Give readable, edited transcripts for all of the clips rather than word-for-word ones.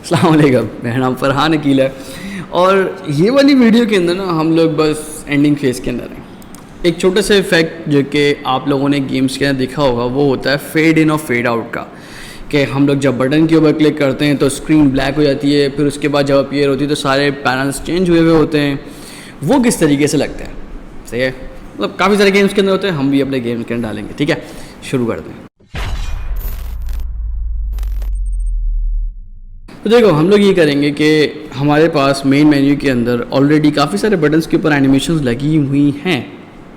अस्सलाम वालेकुम, मेरा नाम फरहान अकील है और ये वाली वीडियो के अंदर ना हम लोग बस एंडिंग फेज़ के अंदर हैं। एक छोटा सा इफेक्ट जो कि आप लोगों ने गेम्स के अंदर देखा होगा वो होता है फेड इन और फेड आउट का, कि हम लोग जब बटन के ऊपर क्लिक करते हैं तो स्क्रीन ब्लैक हो जाती है, फिर उसके बाद जब अपीयर होती है तो सारे पैनल्स चेंज हुए होते हैं। वो किस तरीके से लगता है, सही है, मतलब काफ़ी सारे गेम्स के अंदर होते हैं, हम भी अपने गेम्स के अंदर डालेंगे। ठीक है, शुरू करते हैं। तो देखो हम लोग ये करेंगे कि हमारे पास मेन मेन्यू के अंदर ऑलरेडी काफ़ी सारे बटन्स के ऊपर एनिमेशंस लगी हुई हैं,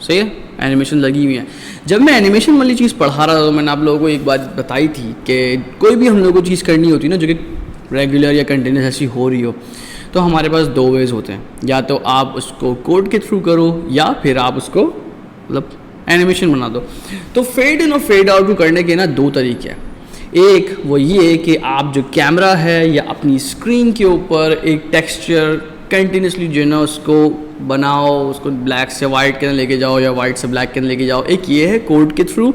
सही है, एनिमेशन लगी हुई हैं। जब मैं एनिमेशन वाली चीज़ पढ़ा रहा था तो मैंने आप लोगों को एक बात बताई थी कि कोई भी हम लोगों को चीज़ करनी होती है ना जो कि रेगुलर या कंटिन्यूस ऐसी हो रही हो, तो हमारे पास दो वेज़ होते हैं, या तो आप उसको कोड के थ्रू करो या फिर आप उसको मतलब एनिमेशन बना दो। तो फेड इन और फेड आउट को करने के ना दो तरीके हैं। एक वो ये कि आप जो कैमरा है या अपनी स्क्रीन के ऊपर एक टेक्सचर कंटिन्यूसली जो है ना उसको बनाओ, उसको ब्लैक से वाइट के अंदर लेके जाओ या वाइट से ब्लैक के अंदर लेके जाओ। एक ये है कोड के थ्रू,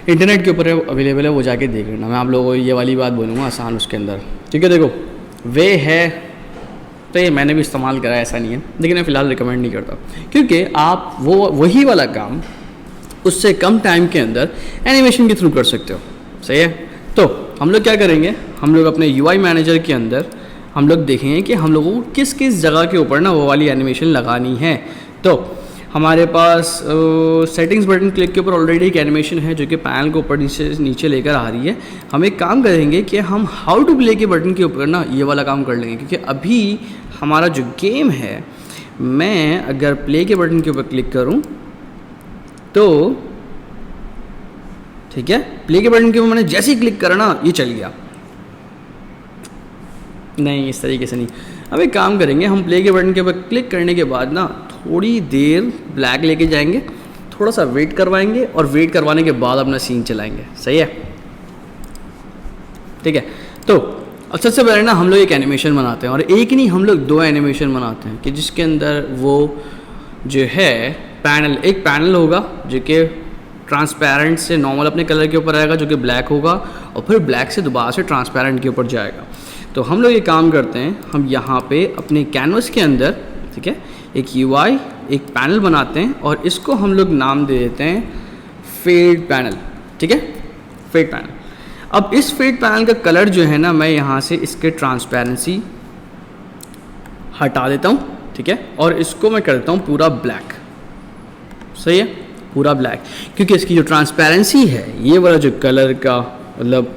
इंटरनेट के ऊपर अवेलेबल है, वो जाके देख लेना। मैं आप लोगों को ये वाली बात बोलूँगा आसान उसके अंदर, ठीक है। देखो वे है तो ये मैंने भी इस्तेमाल करा, ऐसा नहीं है, लेकिन मैं फ़िलहाल रिकमेंड नहीं करता क्योंकि आप वही वाला काम उससे कम टाइम के अंदर एनिमेशन के थ्रू कर सकते हो, सही है। तो हम लोग क्या करेंगे, हम लोग अपने UI मैनेजर के अंदर हम लोग देखेंगे कि हम लोगों को किस किस जगह के ऊपर ना वो वाली एनिमेशन लगानी है। तो हमारे पास सेटिंग्स बटन क्लिक के ऊपर ऑलरेडी एक एनिमेशन है जो कि पैनल को ऊपर नीचे लेकर आ रही है। हम एक काम करेंगे कि हम हाउ टू प्ले के बटन के ऊपर ना ये वाला काम कर लेंगे, क्योंकि अभी हमारा जो गेम है, मैं अगर प्ले के बटन के ऊपर क्लिक करूँ तो ठीक है, प्ले के बटन के ऊपर मैंने जैसे ही क्लिक करा ना ये चल गया। नहीं, इस तरीके से नहीं। अब एक काम करेंगे, हम प्ले के बटन के ऊपर क्लिक करने के बाद ना थोड़ी देर ब्लैक लेके जाएंगे, थोड़ा सा वेट करवाएंगे और वेट करवाने के बाद अपना सीन चलाएंगे, सही है, ठीक है। तो अब सबसे पहले ना हम लोग एक एनिमेशन बनाते हैं, और एक नहीं हम लोग दो एनिमेशन बनाते हैं कि जिसके अंदर वो जो है पैनल, एक पैनल होगा जो कि ट्रांसपेरेंट से नॉर्मल अपने कलर के ऊपर आएगा जो कि ब्लैक होगा, और फिर ब्लैक से दोबारा से ट्रांसपेरेंट के ऊपर जाएगा। तो हम लोग ये काम करते हैं, हम यहाँ पे अपने कैनवस के अंदर, ठीक है, एक UI एक पैनल बनाते हैं और इसको हम लोग नाम दे देते हैं फेड पैनल, ठीक है, फेड पैनल। अब इस फेड पैनल का कलर जो है ना, मैं यहाँ से इसके ट्रांसपेरेंसी हटा देता हूँ, ठीक है, और इसको मैं कर देता हूँ पूरा ब्लैक, सही है, पूरा ब्लैक, क्योंकि इसकी जो ट्रांसपेरेंसी है, ये वाला जो कलर का मतलब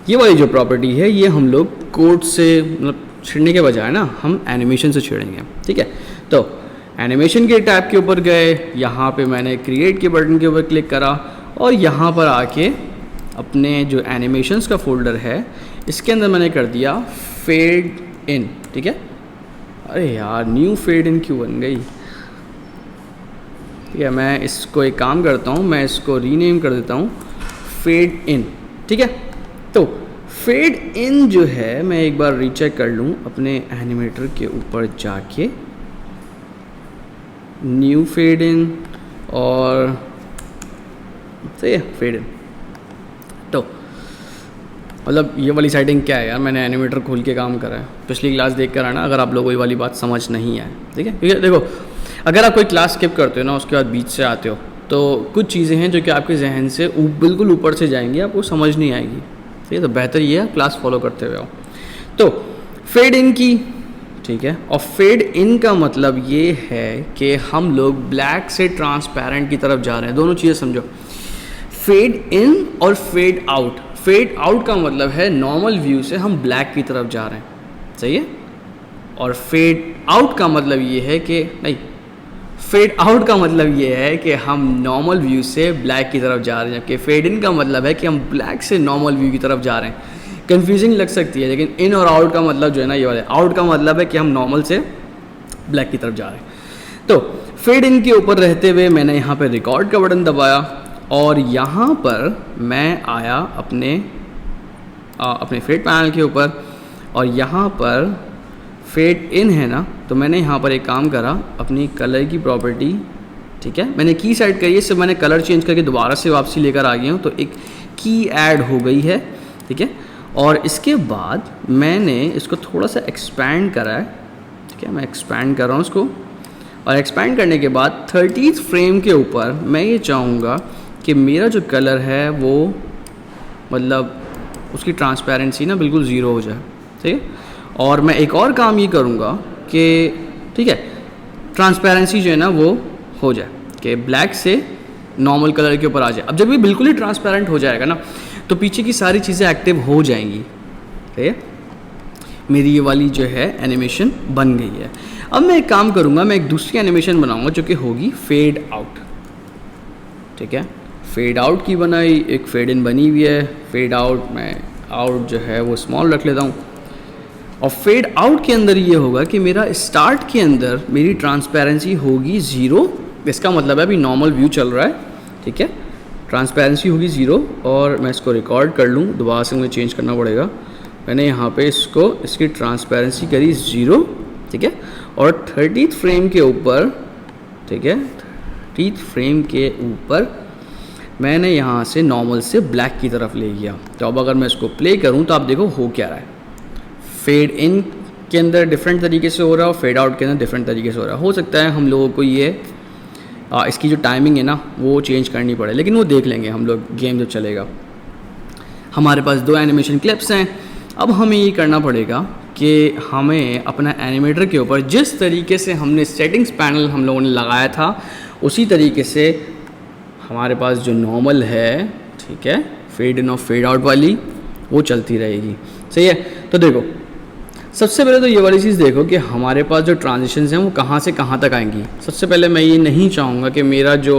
ये वाली जो प्रॉपर्टी है, ये हम लोग कोड से मतलब छिड़ने के बजाय ना हम एनिमेशन से छिड़ेंगे, ठीक है। तो एनिमेशन के टैब के ऊपर गए, यहाँ पे मैंने क्रिएट के बटन के ऊपर क्लिक करा और यहाँ पर आके अपने जो एनिमेशंस का फोल्डर है इसके अंदर मैंने कर दिया फेड इन, ठीक है। अरे यार, न्यू फेड इन क्यों बन गई, ठीक है। मैं इसको एक काम करता हूँ, मैं इसको रीनेम कर देता हूँ फेड इन, ठीक है। तो फेड इन जो है, मैं एक बार रीचेक कर लूँ अपने एनिमेटर के ऊपर जाके, न्यू फेड इन, और सही है फेड इन। तो मतलब ये वाली सेटिंग क्या है यार, मैंने एनिमेटर खोल के काम करा है, पिछली क्लास देख कर आना अगर आप लोगों को ये वाली बात समझ नहीं आए, ठीक है। क्योंकि देखो अगर आप कोई क्लास स्किप करते हो ना, उसके बाद बीच से आते हो, तो कुछ चीज़ें हैं जो कि आपके जहन से बिल्कुल ऊपर से जाएंगी, आपको समझ नहीं आएगी, ठीक है। तो बेहतर ये है क्लास फॉलो करते हुए आओ। तो फेड इन की, ठीक है, और फेड इन का मतलब ये है कि हम लोग ब्लैक से ट्रांसपेरेंट की तरफ जा रहे हैं। दोनों चीज़ें समझो, फेड इन और फेड आउट। फेड आउट का मतलब है नॉर्मल व्यू से हम ब्लैक की तरफ जा रहे हैं, सही है, और फेड आउट का मतलब ये है कि नहीं, फेड आउट का मतलब ये है कि हम नॉर्मल व्यू से ब्लैक की तरफ जा रहे हैं, जबकि फेड इन का मतलब है कि हम ब्लैक से नॉर्मल व्यू की तरफ जा रहे हैं। कंफ्यूजिंग लग सकती है, लेकिन इन और आउट का मतलब जो है ना, ये वाला आउट का मतलब है कि हम नॉर्मल से ब्लैक की तरफ जा रहे हैं। तो फेड इन के ऊपर रहते हुए मैंने यहाँ पे रिकॉर्ड का बटन दबाया और यहाँ पर मैं आया अपने फेड पैनल के ऊपर, और यहाँ पर फेड इन है ना, तो मैंने यहाँ पर एक काम करा, अपनी कलर की प्रॉपर्टी, ठीक है, मैंने की सेट करी है, सिर्फ मैंने कलर चेंज करके दोबारा से वापसी लेकर आ गया हूँ, तो एक की ऐड हो गई है, ठीक है। और इसके बाद मैंने इसको थोड़ा सा एक्सपैंड करा है, ठीक है, मैं एक्सपैंड कर रहा हूँ इसको। और एक्सपैंड करने के बाद 30th फ्रेम के ऊपर मैं ये चाहूँगा कि मेरा जो कलर है वो मतलब उसकी ट्रांसपेरेंसी ना बिल्कुल ज़ीरो हो जाए, ठीक है। और मैं एक और काम ये करूँगा कि ठीक है, ट्रांसपेरेंसी जो है ना वो हो जाए कि ब्लैक से नॉर्मल कलर के ऊपर आ जाए। अब जब ये बिल्कुल ही ट्रांसपेरेंट हो जाएगा ना तो पीछे की सारी चीज़ें एक्टिव हो जाएंगी, ठीक है। मेरी ये वाली जो है एनिमेशन बन गई है। अब मैं एक काम करूँगा, मैं एक दूसरी एनिमेशन बनाऊँगा जो कि होगी फेड आउट, ठीक है। फेड आउट की बनाई, एक फेड इन बनी हुई है। फेड आउट मैं आउट जो है वो स्मॉल रख लेता हूँ। और फेड आउट के अंदर ये होगा कि मेरा स्टार्ट के अंदर मेरी ट्रांसपेरेंसी होगी 0। इसका मतलब है अभी नॉर्मल व्यू चल रहा है, ठीक है, ट्रांसपेरेंसी होगी 0। और मैं इसको रिकॉर्ड कर लूँ, दोबारा से मुझे चेंज करना पड़ेगा। मैंने यहाँ पे इसको इसकी ट्रांसपेरेंसी करी 0, ठीक है। और 30th फ्रेम के ऊपर, ठीक है, 30th फ्रेम के ऊपर मैंने यहाँ से नॉर्मल से ब्लैक की तरफ ले गया। तो अब अगर मैं इसको प्ले करूँ तो आप देखो हो क्या रहा है। फेड इन के अंदर डिफरेंट तरीके से हो रहा है और फेड आउट के अंदर डिफरेंट तरीके से हो रहा है। हो सकता है हम लोगों को ये इसकी जो टाइमिंग है ना वो चेंज करनी पड़े, लेकिन वो देख लेंगे हम लोग गेम जब चलेगा। हमारे पास 2 एनिमेशन क्लिप्स हैं। अब हमें ये करना पड़ेगा कि हमें अपना एनिमेटर के ऊपर जिस तरीके से हमने सेटिंग्स पैनल हम लोगों ने लगाया था उसी तरीके से हमारे पास जो नॉर्मल है, ठीक है, फेड इन और फेड आउट वाली वो चलती रहेगी, सही है। तो देखो सबसे पहले तो ये वाली चीज़ देखो कि हमारे पास जो ट्रांजिशंस हैं वो कहाँ से कहाँ तक आएंगी। सबसे पहले मैं ये नहीं चाहूँगा कि मेरा जो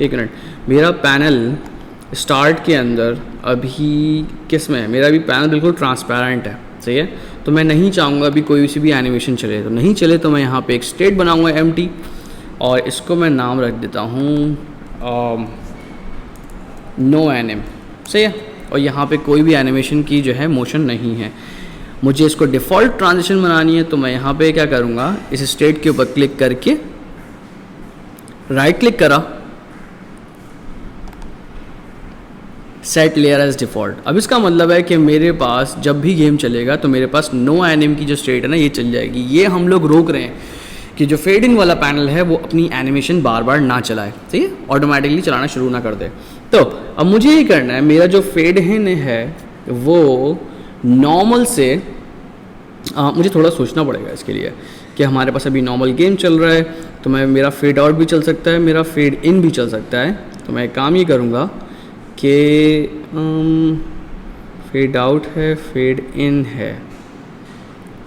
एक मिनट मेरा पैनल स्टार्ट के अंदर अभी किस में है, मेरा भी पैनल बिल्कुल ट्रांसपेरेंट है, सही है। तो मैं नहीं चाहूँगा अभी कोई सी भी एनिमेशन चले, तो नहीं चले तो मैं यहाँ पे एक स्टेट बनाऊँगा एम्प्टी और इसको मैं नाम रख देता हूँ नो एनिम, सही है। और यहाँ पे कोई भी एनिमेशन की जो है मोशन नहीं है। मुझे इसको डिफ़ॉल्ट ट्रांजिशन बनानी है तो मैं यहाँ पे क्या करूँगा, इस स्टेट के ऊपर क्लिक करके राइट क्लिक करा, सेट लेयर एज डिफ़ॉल्ट। अब इसका मतलब है कि मेरे पास जब भी गेम चलेगा तो मेरे पास नो एनिम की जो स्टेट है ना ये चल जाएगी। ये हम लोग रोक रहे हैं कि जो फेड इन वाला पैनल है वो अपनी एनिमेशन बार बार ना चलाए, ठीक है, ऑटोमेटिकली चलाना शुरू ना कर दे। तो अब मुझे ये करना है, मेरा जो फेड इन है वो नॉर्मल से मुझे थोड़ा सोचना पड़ेगा इसके लिए कि हमारे पास अभी नॉर्मल गेम चल रहा है तो मैं मेरा फेड आउट भी चल सकता है, मेरा फेड इन भी चल सकता है। तो मैं एक काम ये करूँगा कि फेड आउट है, फेड इन है,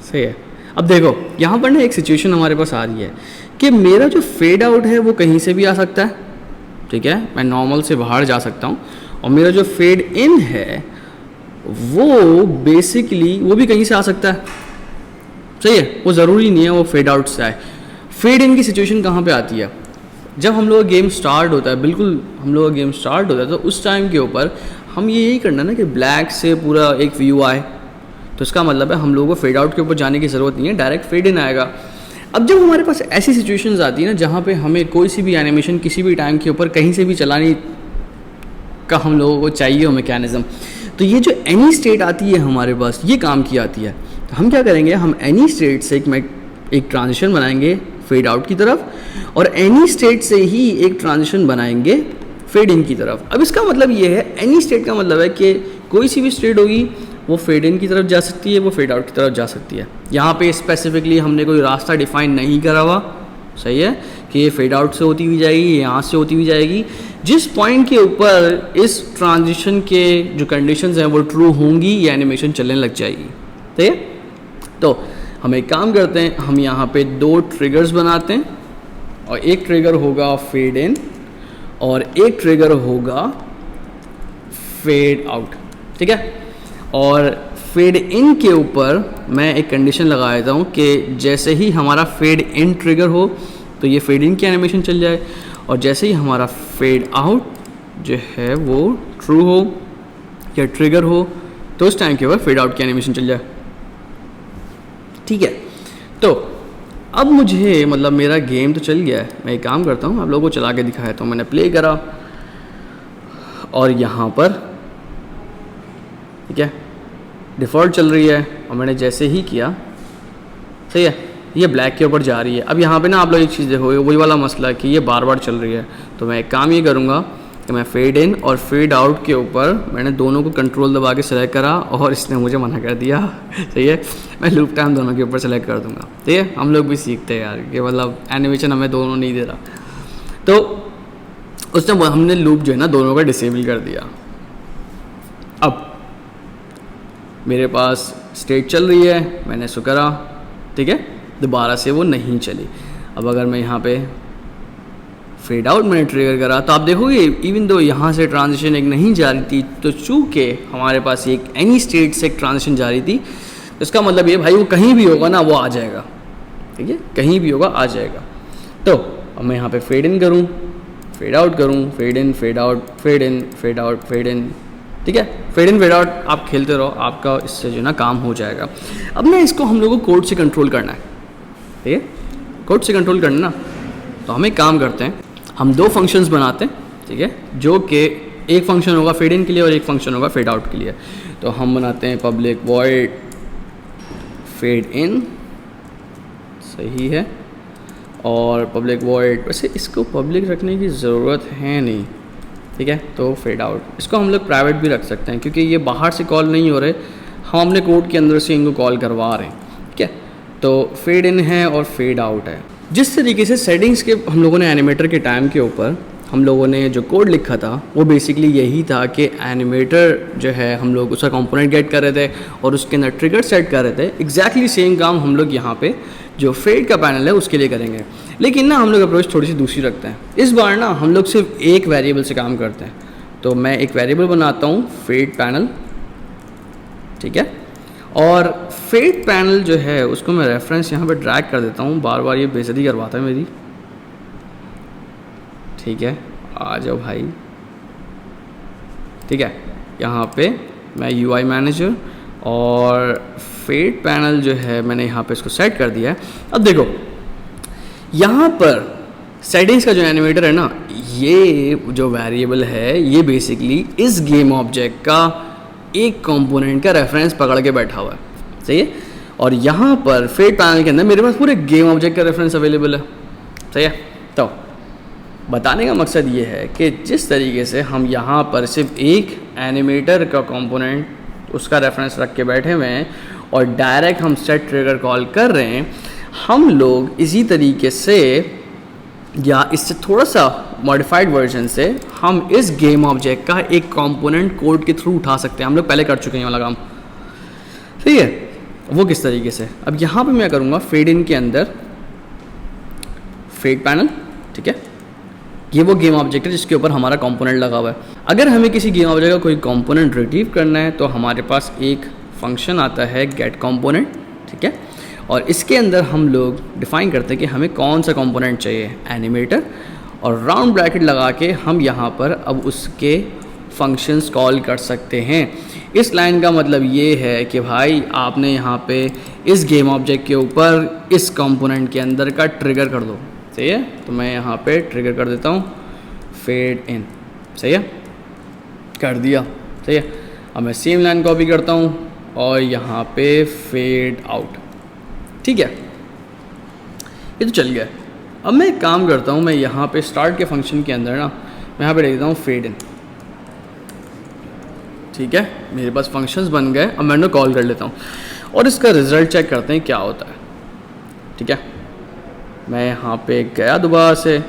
सही है। अब देखो यहाँ पर ना एक सिचुएशन हमारे पास आ रही है कि मेरा जो फेड आउट है वो कहीं से भी आ सकता है, ठीक है, मैं नॉर्मल से बाहर जा सकता हूँ। और मेरा जो फेड इन है वो बेसिकली वो भी कहीं से आ सकता है, सही है, वो ज़रूरी नहीं है वो फेड आउट से आए। फेड इन की सिचुएशन कहाँ पे आती है, जब हम लोग गेम स्टार्ट होता है, बिल्कुल हम लोग गेम स्टार्ट होता है तो उस टाइम के ऊपर हम ये यही करना ना कि ब्लैक से पूरा एक व्यू आए। तो इसका मतलब है हम लोगों को फेड आउट के ऊपर जाने की ज़रूरत नहीं है, डायरेक्ट फेड इन आएगा। अब जब हमारे पास ऐसी सिचुएशंस आती है ना जहाँ पे हमें कोई सी भी एनिमेशन किसी भी टाइम के ऊपर कहीं से भी चलाने का हम लोगों को चाहिए हो मैकेनिज़्म, तो ये जो एनी स्टेट आती है हमारे पास ये काम की आती है। तो हम क्या करेंगे, हम एनी स्टेट से एक ट्रांजिशन बनाएंगे फेड आउट की तरफ और एनी स्टेट से ही एक ट्रांजिशन बनाएंगे फेड इन की तरफ। अब इसका मतलब ये है, एनी स्टेट का मतलब है कि कोई सी भी स्टेट होगी वो फेड इन की तरफ जा सकती है, वो फेड आउट की तरफ जा सकती है। यहाँ पे स्पेसिफिकली हमने कोई रास्ता डिफाइन नहीं करा हुआ, सही है, कि ये फेड आउट से होती हुई जाएगी, ये यहाँ से होती हुई जाएगी। जिस पॉइंट के ऊपर इस ट्रांजिशन के जो कंडीशंस हैं वो ट्रू होंगी ये एनिमेशन चलने लग जाएगी, ठीक है। तो हम एक काम करते हैं, हम यहाँ पे 2 ट्रिगर्स बनाते हैं और एक ट्रिगर होगा फेड इन और एक ट्रिगर होगा फेड आउट, ठीक है। और फेड इन के ऊपर मैं एक कंडीशन लगा देता हूँ कि जैसे ही हमारा फेड इन ट्रिगर हो तो ये फेड इन की एनिमेशन चल जाए और जैसे ही हमारा फेड आउट जो है वो ट्रू हो या ट्रिगर हो तो उस टाइम के ऊपर फेड आउट की एनिमेशन चल जाए, ठीक है। तो अब मुझे मतलब मेरा गेम तो चल गया है, मैं एक काम करता हूँ आप लोगों को चला के दिखाया। तो मैंने प्ले करा और यहाँ पर, ठीक है, डिफ़ॉल्ट चल रही है और मैंने जैसे ही किया, सही है, ये ब्लैक के ऊपर जा रही है। अब यहाँ पे ना आप लोग एक चीज़ देखोगे, वही वाला मसला कि ये बार बार चल रही है। तो मैं एक काम ये करूँगा कि मैं फेड इन और फेड आउट के ऊपर मैंने दोनों को कंट्रोल दबा के सेलेक्ट करा और इसने मुझे मना कर दिया। सही है, मैं लूप टाइम दोनों के ऊपर सेलेक्ट कर दूँगा। ठीक है, हम लोग भी सीखते हैं यार कि मतलब एनिमेशन हमें दोनों नहीं दे रहा, तो उसने हमने लूप जो है ना दोनों का डिसेबल कर दिया। अब मेरे पास स्टेट चल रही है, मैंने इसको करा, ठीक है, दोबारा से वो नहीं चली। अब अगर मैं यहाँ पे फेड आउट मैंने ट्रिगर करा तो आप देखोगे इवन दो यहाँ से ट्रांजिशन एक नहीं जा रही थी, तो चूँकि हमारे पास एक एनी स्टेट से एक ट्रांजिशन जा रही थी, तो इसका मतलब ये भाई वो कहीं भी होगा ना वो आ जाएगा। ठीक है, कहीं भी होगा आ जाएगा। तो अब मैं यहाँ पे फेड इन करूँ, फेड आउट करूँ, fade in, fade out, fade in, fade out, fade in. ठीक है, फेड इन फेड आउट आप खेलते रहो, आपका इससे जो ना काम हो जाएगा। अब ना इसको हम लोगों को कोड से कंट्रोल करना है। ठीक है, कोड से कंट्रोल करना ना, तो हम एक काम करते हैं, हम दो फंक्शंस बनाते हैं, ठीक है, जो कि एक फंक्शन होगा फेड इन के लिए और एक फंक्शन होगा फेड आउट के लिए। तो हम बनाते हैं पब्लिक वॉइड फेड इन, सही है, और पब्लिक वॉइड, वैसे इसको पब्लिक रखने की ज़रूरत है नहीं, ठीक है, तो फेड आउट इसको हम लोग प्राइवेट भी रख सकते हैं क्योंकि ये बाहर से कॉल नहीं हो रहे, हम अपने कोड के अंदर से इनको कॉल करवा रहे हैं। ठीक है, तो फेड इन है और फेड आउट है। जिस तरीके से सेटिंग्स के हम लोगों ने एनिमेटर के टाइम के ऊपर हम लोगों ने जो कोड लिखा था वो बेसिकली यही था कि एनिमेटर जो है हम लोग उसका कंपोनेंट गेट कर रहे थे और उसके अंदर ट्रिगर सेट कर रहे थे। एग्जैक्टली सेम काम हम लोग यहाँ पे जो फेड का पैनल है उसके लिए करेंगे, लेकिन ना हम लोग अप्रोच थोड़ी सी दूसरी रखते हैं। इस बार ना हम लोग सिर्फ एक वेरिएबल से काम करते हैं। तो मैं एक वेरिएबल बनाता हूँ फेड पैनल, ठीक है, और फेड पैनल जो है उसको मैं रेफरेंस यहाँ पे ड्रैग कर देता हूँ, बार बार ये बेइज्जती करवाता है मेरी। ठीक है, आ जाओ भाई। ठीक है, यहाँ पे मैं UI मैनेजर और फेड पैनल जो है मैंने यहाँ पे इसको सेट कर दिया है। अब देखो यहाँ पर सेटिंग्स का जो एनिमेटर है ना, ये जो वेरिएबल है ये बेसिकली इस गेम ऑब्जेक्ट का एक कंपोनेंट का रेफरेंस पकड़ के बैठा हुआ है, सही है। और यहाँ पर फेड पैनल के अंदर मेरे पास पूरे गेम ऑब्जेक्ट का रेफरेंस अवेलेबल है, सही है। तो बताने का मकसद ये है कि जिस तरीके से हम यहाँ पर सिर्फ एक एनिमेटर का कंपोनेंट उसका रेफरेंस रख के बैठे हुए हैं और डायरेक्ट हम सेट ट्रिगर कॉल कर रहे हैं, हम लोग इसी तरीके से या इससे थोड़ा सा मॉडिफाइड वर्जन से हम इस गेम ऑब्जेक्ट का एक कंपोनेंट कोड के थ्रू उठा सकते हैं। हम लोग पहले कर चुके हैं वाला काम, ठीक है। वो किस तरीके से, अब यहाँ पे मैं करूँगा फेड इन के अंदर फेड पैनल, ठीक है, ये वो गेम ऑब्जेक्ट है जिसके ऊपर हमारा कंपोनेंट लगा हुआ है। अगर हमें किसी गेम ऑब्जेक्ट का कोई कंपोनेंट रिट्रीव करना है तो हमारे पास एक फंक्शन आता है गेट कंपोनेंट, ठीक है, और इसके अंदर हम लोग डिफाइन करते हैं कि हमें कौन सा कंपोनेंट चाहिए, एनिमेटर, और राउंड ब्रैकेट लगा के हम यहाँ पर अब उसके फंक्शंस कॉल कर सकते हैं। इस लाइन का मतलब ये है कि भाई आपने यहाँ पे इस गेम ऑब्जेक्ट के ऊपर इस कंपोनेंट के अंदर का ट्रिगर कर दो, सही है। तो मैं यहाँ पे ट्रिगर कर देता हूँ फेड इन, सही है, कर दिया, सही है। अब मैं सेम लाइन कॉपी करता हूँ और यहाँ पे फेड आउट, ठीक है, ये तो चल गया। अब मैं एक काम करता हूँ, मैं यहाँ पे स्टार्ट के फंक्शन के अंदर ना मैं यहाँ पे लिख देता हूँ फेड इन, ठीक है, मेरे पास फंक्शंस बन गए। अब मैं उन्हें कॉल कर लेता हूँ और इसका रिजल्ट चेक करते हैं क्या होता है, ठीक है। मैं यहाँ पे गया दोबारा से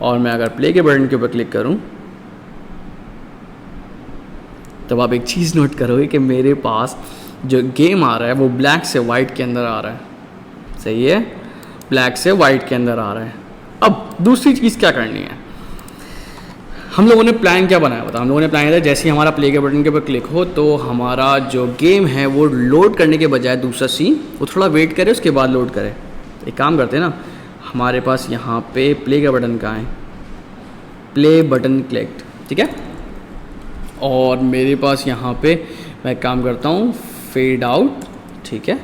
और मैं अगर प्ले के बटन के ऊपर क्लिक करूँ तब आप एक चीज़ नोट करोगे कि मेरे पास जो गेम आ रहा है वो ब्लैक से वाइट के अंदर आ रहा है, सही है, ब्लैक से वाइट के अंदर आ रहा है। अब दूसरी चीज़ क्या करनी है, हम लोगों ने प्लान क्या बनाया होता, हम लोगों ने प्लान किया था जैसे ही हमारा प्ले के बटन के ऊपर क्लिक हो तो हमारा जो गेम है वो लोड करने के बजाय दूसरा सीन वो थोड़ा वेट करे उसके बाद लोड करे। एक काम करते हैं ना, हमारे पास यहाँ पे प्ले का बटन कहाँ है, प्ले बटन क्लिक्ड, ठीक है, और मेरे पास यहाँ पे मैं काम करता हूँ फेड आउट, ठीक है।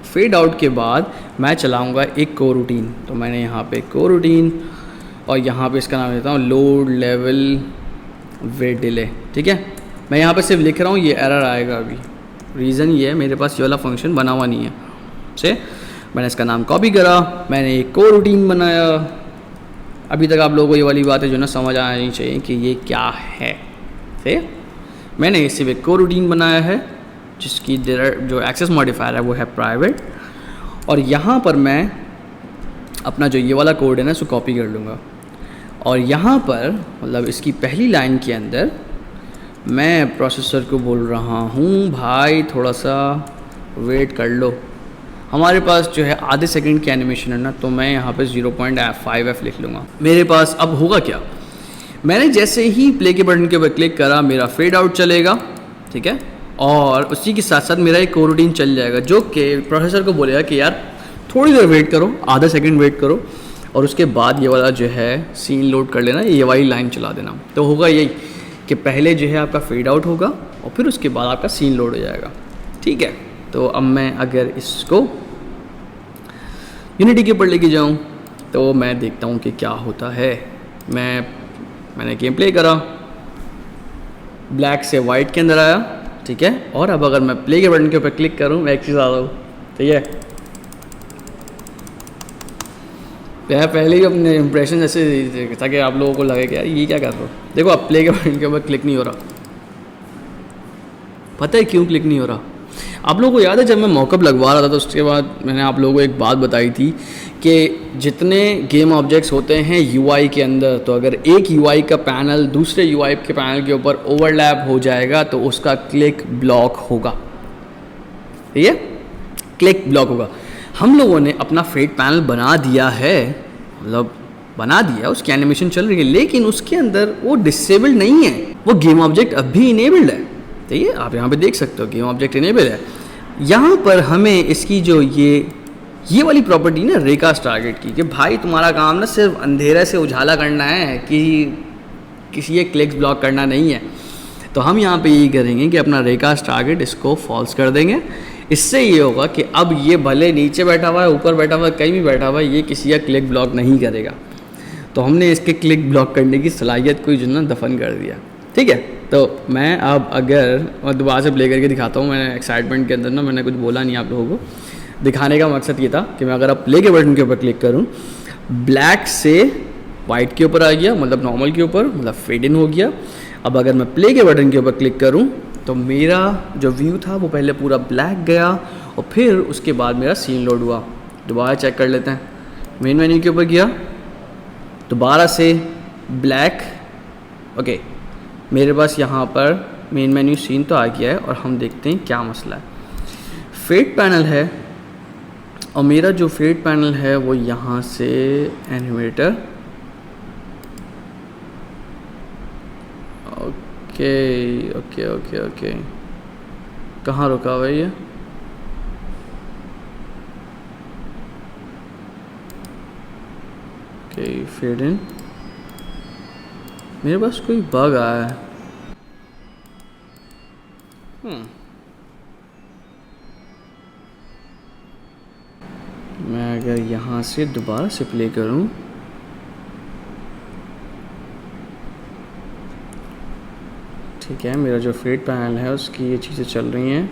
फेड आउट के बाद मैं चलाऊँगा एक को रूटीन, तो मैंने यहाँ पे को रूटीन और यहाँ पे इसका नाम देता हूँ लोड लेवल वेट डिले, ठीक है। मैं यहाँ पे सिर्फ लिख रहा हूँ, ये एरर आएगा अभी, रीज़न ये है मेरे पास ये वाला फंक्शन बना हुआ नहीं है। से मैंने इसका नाम कॉपी करा, मैंने एक को रूटीन बनाया। अभी तक आप लोगों को ये वाली बातें जो ना समझ आनी चाहिए कि ये क्या है। से मैंने सिर्फ एक को रूटीन बनाया है जिसकी जो एक्सेस मॉडिफायर है वो है प्राइवेट, और यहाँ पर मैं अपना जो ये वाला कोड है ना उसको कॉपी कर लूँगा, और यहाँ पर मतलब इसकी पहली लाइन के अंदर मैं प्रोसेसर को बोल रहा हूँ भाई थोड़ा सा वेट कर लो। हमारे पास जो है आधे सेकंड की एनिमेशन है ना, तो मैं यहाँ पे 0.5f लिख लूँगा। मेरे पास अब होगा क्या, मैंने जैसे ही प्ले के बटन के ऊपर क्लिक करा मेरा फेड आउट चलेगा, ठीक है, और उसी के साथ साथ मेरा एक कोरूटीन चल जाएगा जो कि प्रोसेसर को बोलेगा कि यार थोड़ी देर वेट करो, आधा सेकंड वेट करो, और उसके बाद ये वाला जो है सीन लोड कर लेना, ये वाली लाइन चला देना। तो होगा यही कि पहले जो है आपका फेड आउट होगा और फिर उसके बाद आपका सीन लोड हो जाएगा, ठीक है। तो अब मैं अगर इसको यूनिटी के ऊपर लेके जाऊँ तो मैं देखता हूँ कि क्या होता है। मैंने गेम प्ले करा, ब्लैक से वाइट के अंदर आया, ठीक है, और अब अगर मैं प्ले के बटन के ऊपर क्लिक करूँ मैं एक चीज़ आ रहा हूँ, ठीक है। मैं पहले ही अपने इंप्रेशन ऐसे ताकि आप लोगों को लगे कि यार ये क्या कर रहा हो। देखो अब प्ले के बटन के ऊपर क्लिक नहीं हो रहा, पता है क्यों क्लिक नहीं हो रहा? आप लोगों को याद है जब मैं मॉकअप लगवा रहा था तो उसके बाद मैंने आप लोगों को एक बात बताई थी कि जितने गेम ऑब्जेक्ट्स होते हैं यूआई के अंदर, तो अगर एक यूआई का पैनल दूसरे यूआई के पैनल के ऊपर ओवरलैप हो जाएगा तो उसका क्लिक ब्लॉक होगा, ठीक है, क्लिक ब्लॉक होगा। हम लोगों ने अपना फेड पैनल बना दिया है, मतलब बना दिया, उसकी एनिमेशन चल रही है, लेकिन उसके अंदर वो डिसेबल्ड नहीं है, वो गेम ऑब्जेक्ट अभी इनेबल्ड है, ठीक है, आप यहाँ पे देख सकते हो गेम ऑब्जेक्ट इनेबल है। यहाँ पर हमें इसकी जो ये वाली प्रॉपर्टी ना रेकास्ट टारगेट की, कि भाई तुम्हारा काम ना सिर्फ अंधेरे से उजाला करना है कि किसी एक क्लिक्स ब्लॉक करना नहीं है। तो हम यहाँ पे यही करेंगे कि अपना रेकास्ट टारगेट इसको फॉल्स कर देंगे। इससे ये होगा कि अब ये भले नीचे बैठा हुआ है, ऊपर बैठा हुआ है, कहीं भी बैठा हुआ है, ये किसी का क्लिक ब्लॉक नहीं करेगा। तो हमने इसके क्लिक ब्लॉक करने की सलाहियत को जो ना दफन कर दिया, ठीक है। तो मैं अब अगर और दोबारा से प्ले करके दिखाता हूँ, मैंने एक्साइटमेंट के अंदर ना मैंने कुछ बोला नहीं आप लोगों को, दिखाने का मकसद ये था कि मैं अगर अब प्ले के बटन के ऊपर क्लिक करूँ, ब्लैक से वाइट के ऊपर आ गया, मतलब नॉर्मल के ऊपर, मतलब फेड इन हो गया। अब अगर मैं प्ले के बटन के ऊपर क्लिक करूँ तो मेरा जो व्यू था वो पहले पूरा ब्लैक गया और फिर उसके बाद मेरा सीन लोड हुआ। दोबारा चेक कर लेते हैं, मेन मेन्यू के ऊपर गया, दोबारा से ब्लैक, ओके, मेरे पास यहाँ पर मेन मेन्यू सीन तो आ गया है, और हम देखते हैं क्या मसला है। फेड पैनल है, और मेरा जो फेड पैनल है वो यहाँ से एनिमेटर, ओके, कहाँ रुका हुआ है ये? ओके, फेड इन, मेरे पास कोई बग आया है। मैं अगर यहाँ से दोबारा से प्ले करूँ, ठीक है, मेरा जो फेड पैनल है उसकी ये चीज़ें चल रही हैं,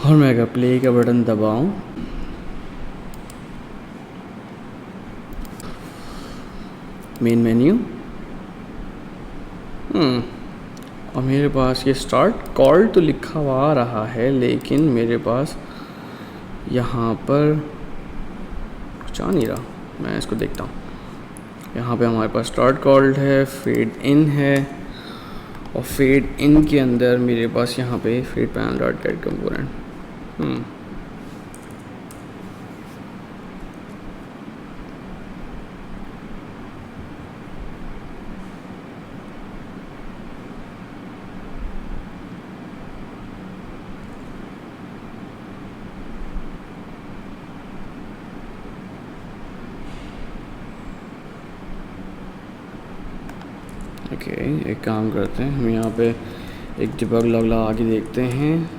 और मैं अगर प्ले का बटन दबाऊँ, मेन मेन्यू, और मेरे पास ये स्टार्ट कॉल तो लिखा हुआ आ रहा है, लेकिन मेरे पास यहाँ पर कुछ आ नहीं रहा। मैं इसको देखता हूँ, यहाँ पे हमारे पास स्टार्ट कॉल्ड है, फेड इन है, और फेड इन के अंदर मेरे पास यहाँ पे fade panel dot get component, okay, एक काम करते हैं, हम यहाँ पे एक डिबग लॉग लगा के देखते हैं,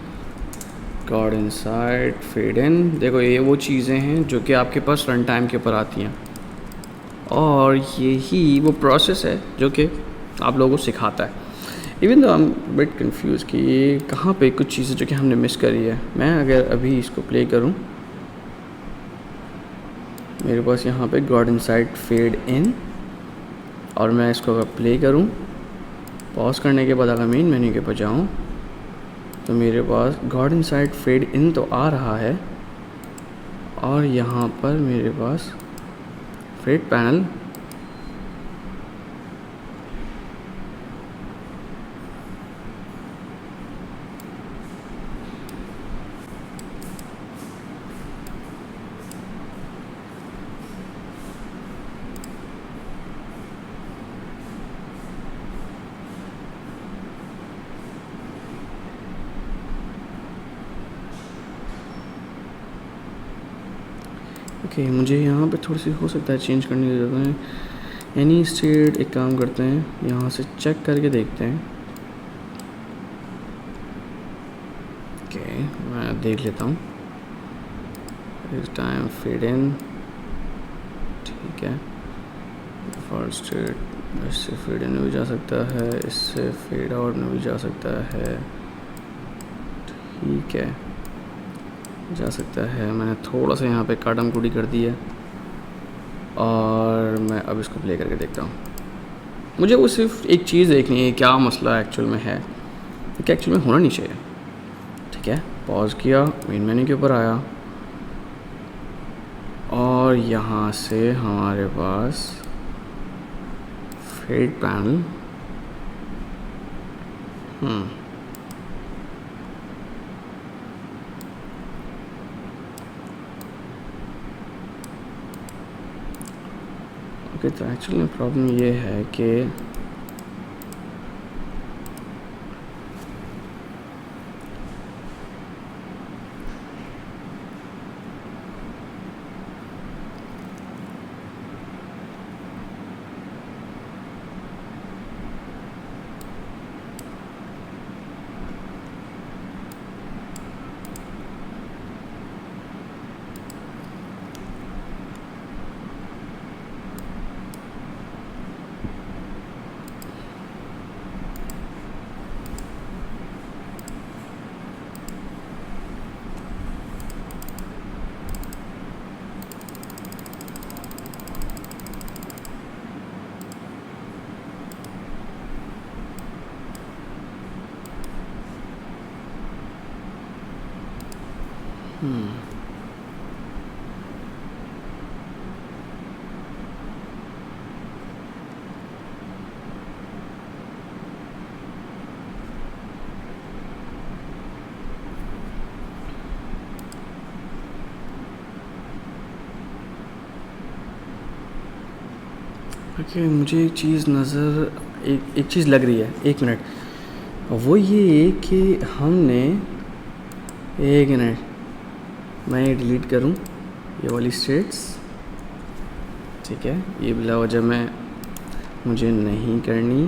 कॉर्ड इनसाइड फेड इन। देखो ये वो चीज़ें हैं जो कि आपके पास रन टाइम के ऊपर आती हैं, और यही वो प्रोसेस है जो कि आप लोगों को सिखाता है। Even though I am bit confuse कि ये कहाँ पे कुछ चीज़ें जो कि हमने मिस करी है। मैं अगर अभी इसको प्ले करूँ, मेरे पास यहाँ पे गॉड इनसाइड फेड इन, और मैं इसको अगर प्ले करूँ, पॉज करने के बाद अगर मेन मेन्यू के ऊपर जाऊँ तो मेरे पास गॉड इनसाइड फेड इन तो आ रहा है, और यहाँ पर मेरे पास फेड पैनल ओके मुझे यहाँ पे थोड़ी सी हो सकता है चेंज करने की ज़रूरत है। एनी स्टेट एक काम करते हैं, यहाँ से चेक करके देखते हैं। ओके मैं देख लेता हूँ, इस टाइम फेड इन, ठीक है। फर्स्ट स्टेट इससे फेड इन में भी जा सकता है, इससे फेड आउट में भी जा सकता है, ठीक है जा सकता है। मैंने थोड़ा सा यहाँ पे काटम कुटी कर दी है, और मैं अब इसको प्ले करके देखता हूँ। मुझे वो सिर्फ एक चीज़ देखनी है, क्या मसला एक्चुअल में है, क्या एक्चुअल में होना नहीं चाहिए। ठीक है, पॉज किया, मेन मेन्यू के ऊपर आया, और यहाँ से हमारे पास फेड पैनल, ओके। तो एक्चुअली प्रॉब्लम ये है कि ओके मुझे एक चीज़ एक चीज़ लग रही है, एक मिनट। वो ये कि हमने, एक मिनट मैं ये डिलीट करूं ये वाली स्टेट्स, ठीक है, ये बिला वजह मैं मुझे नहीं करनी।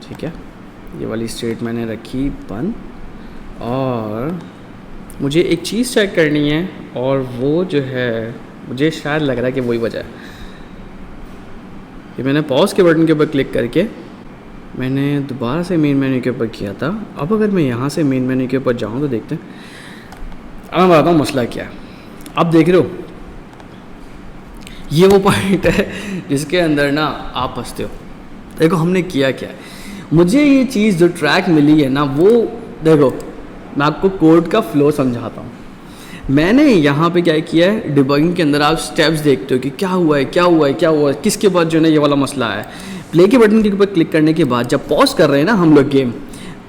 ठीक है, ये वाली स्टेट मैंने रखी बंद, और मुझे एक चीज़ चेक करनी है, और वो जो है मुझे शायद लग रहा है कि वही वजह है कि मैंने पॉज के बटन के ऊपर क्लिक करके मैंने दोबारा से मेन मेन्यू के ऊपर किया था। अब अगर मैं यहाँ से मेन मेन्यू के ऊपर जाऊँ तो देखते हैं, अब मैं बताता हूँ मसला क्या है। अब देख रहे हो, ये वो पॉइंट है जिसके अंदर ना आप फंसते हो। देखो हमने किया क्या है, मुझे ये चीज़ जो ट्रैक मिली है ना, वो देखो मैं आपको कोड का फ्लो समझाता हूँ। मैंने यहाँ पे क्या किया है, डिबगिंग के अंदर आप स्टेप्स देखते हो कि क्या हुआ है, क्या हुआ है, क्या हुआ है, किसके बाद जो है ना ये वाला मसला है। प्ले के बटन के ऊपर क्लिक करने के बाद जब पॉज कर रहे हैं ना हम लोग गेम,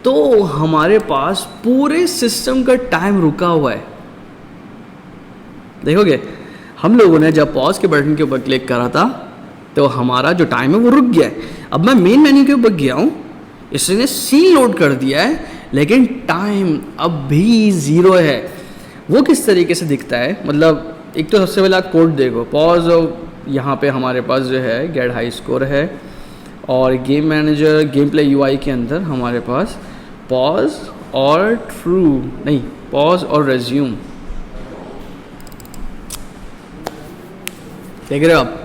तो हमारे पास पूरे सिस्टम का टाइम रुका हुआ है। देखोगे हम लोगों ने जब पॉज के बटन के ऊपर क्लिक करा था तो हमारा जो टाइम है वो रुक गया है। अब मैं मेन मेन्यू के ऊपर गया हूँ, इसने सीन लोड कर दिया है, लेकिन टाइम अब भी ज़ीरो है। वो किस तरीके से दिखता है, मतलब एक तो सबसे पहले आप कोड देखो, पॉज, यहाँ पे हमारे पास जो है गेट हाई स्कोर है, और game manager game play UI के अंदर हमारे पास पॉज और ट्रू नहीं, पॉज और रेज्यूम, देख रहे हो आप।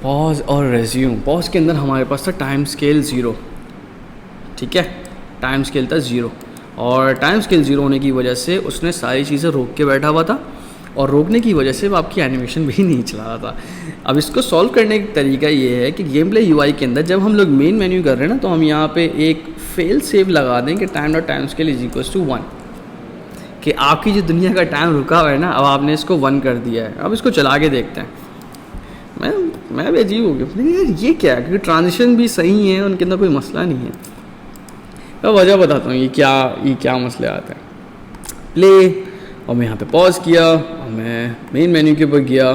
पॉज और रेज्यूम। पॉज के अंदर हमारे पास था टाइम स्केल 0, ठीक है, टाइम स्केल था 0, और टाइम स्केल 0 होने की वजह से उसने सारी चीज़ें रोक के बैठा हुआ था, और रोकने की वजह से वो आपकी एनिमेशन भी नहीं चला रहा था। अब इसको सॉल्व करने का तरीका ये है कि गेम प्ले यूआई के अंदर जब हम लोग मेन मेन्यू कर रहे हैं ना, तो हम यहाँ पे एक फेल सेव लगा दें कि time dot time scale is equals to 1, कि आपकी जो दुनिया का टाइम रुका हुआ है ना, अब आपने इसको 1 कर दिया है। अब इसको चला के देखते हैं। मैं भी अजीब हो गया, लेकिन यार ये क्या है, क्योंकि ट्रांजिशन भी सही है, उनके अंदर कोई मसला नहीं है। मैं वजह बताता हूँ ये क्या मसले आते हैं। प्ले, और मैं यहाँ पे पॉज किया, और मैं मेन मेन्यू के ऊपर गया,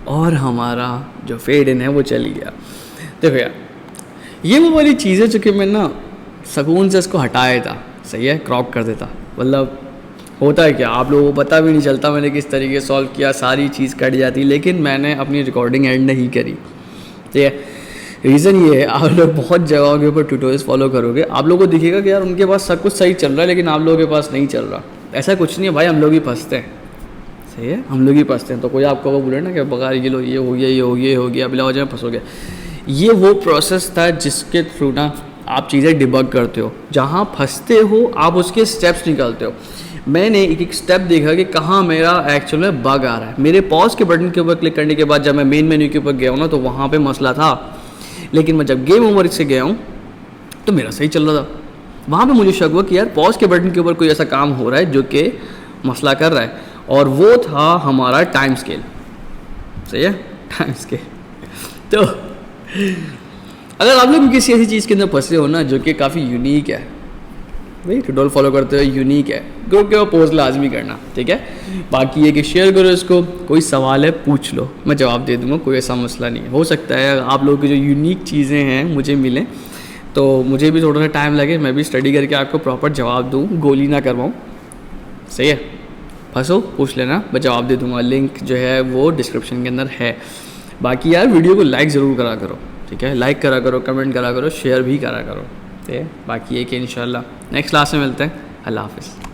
और हमारा जो फेड इन है वो चली गया। देखो यार, ये वो वाली चीज़ें जो कि मैं ना सुकून से इसको हटाया था, सही है, क्रॉप कर देता। मतलब होता है क्या, आप लोगों को पता भी नहीं चलता मैंने किस तरीके से सॉल्व किया, सारी चीज़ कट जाती, लेकिन मैंने अपनी रिकॉर्डिंग एंड नहीं करी, ठीक है। रीज़न ये है, आप लोग बहुत जगहों के ऊपर ट्यूटोरियल्स फॉलो करोगे, आप लोगों को दिखेगा कि यार उनके पास सब कुछ सही चल रहा है, लेकिन आप लोगों के पास नहीं चल रहा। ऐसा कुछ नहीं है भाई, हम लोग ही फंसते हैं, सही है, हम लोग ही फंसते हैं। तो कोई आपको वो बोले ना कि बगार ये लो, ये हो गया, ये हो गया, ये हो गया, बिला वजह में फंसोगे। ये वो प्रोसेस था जिसके थ्रू ना आप चीज़ें डिबग करते हो, जहाँ फंसते हो आप उसके स्टेप्स निकालते हो। मैंने एक एक स्टेप देखा कि कहाँ मेरा एक्चुअल में बग आ रहा है। मेरे पॉज के बटन के ऊपर क्लिक करने के बाद जब मैं मेन मेन्यू के ऊपर गया हूँ ना, तो वहाँ पे मसला था, लेकिन मैं जब गेम ओवर से गया हूँ तो मेरा सही चल रहा था। वहाँ पे मुझे शक हुआ कि यार पॉज के बटन के ऊपर कोई ऐसा काम हो रहा है जो कि मसला कर रहा है, और वो था हमारा टाइम स्केल, सही है, टाइम स्केल। तो अगर आप लोग किसी ऐसी चीज़ के अंदर फंसे हो ना जो कि काफ़ी यूनिक है, भाई ट्यूटोरियल फॉलो करते हो, यूनिक है, ग्रुप के पोस्ट लाजमी करना, ठीक है। बाकी ये कि शेयर करो इसको, कोई सवाल है पूछ लो, मैं जवाब दे दूंगा, कोई ऐसा मसला नहीं है। हो सकता है आप लोगों की जो यूनिक चीज़ें हैं मुझे मिलें, तो मुझे भी थोड़ा सा टाइम लगे, मैं भी स्टडी करके आपको प्रॉपर जवाब दूँ, गोली ना करवाऊँ, सही है। फंसो पूछ लेना, मैं जवाब दे दूँगा। लिंक जो है वो डिस्क्रिप्शन के अंदर है। बाकी यार वीडियो को लाइक ज़रूर करा करो, ठीक है, लाइक करा करो, कमेंट करा करो, शेयर भी करा करो, ठीक है। बाकी ये कि इंशाल्लाह नेक्स्ट क्लास में मिलते हैं। अल्लाह हाफ़िज़।